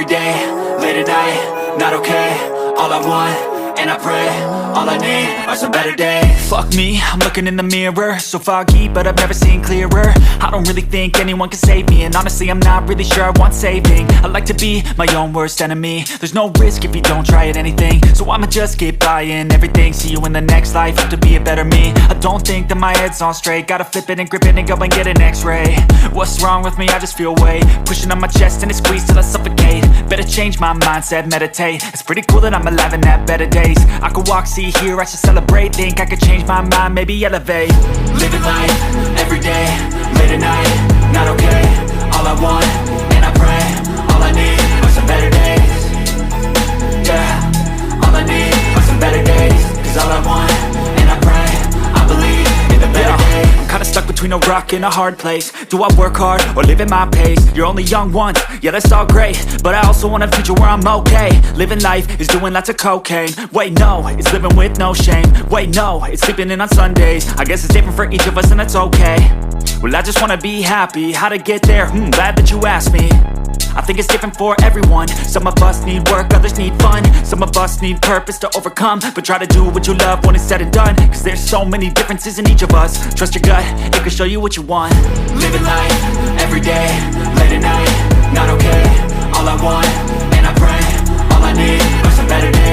day, late at night, not okay. All I want, and I pray, all I need are some better days. Fuck me, I'm looking in the mirror, so foggy, but I've never seen clearer. I don't really think anyone can save me, and honestly I'm not really sure I want saving. I like to be my own worst enemy. There's no risk if you don't try at anything, so I'ma just keep buying everything. See you in the next life, hope to be a better me. I don't think that my head's on straight, gotta flip it and grip it and go and get an x-ray. What's wrong with me? I just feel weight pushing on my chest and it squeezes till I suffocate. Better change my mindset, meditate. It's pretty cool that I'm alive and have better days. I could walk, see, hear, I should celebrate. Think I could change my mind, maybe elevate. Living life, every day, late at night, not okay. All I want, and I pray, all I need are some better days. Yeah, all I need are some better days. Cause all I want, and I pray, I believe in the better days. I'm kinda stuck between a rock and a hard place. Do I work hard or live at my pace? You're only young once, yeah that's all great, but I also want a future where I'm okay. Living life is doing lots of cocaine. Wait no, it's living with no shame. Wait no, it's sleeping in on Sundays. I guess it's different for each of us and that's okay. Well I just wanna be happy, how to get there? Glad that you asked me. I think it's different for everyone. Some of us need work, others need fun. Some of us need purpose to overcome. But try to do what you love when it's said and done. Cause there's so many differences in each of us. Trust your gut, it can show you what you want. Living life, every day, late at night, not okay. All I want, and I pray, all I need are some better days.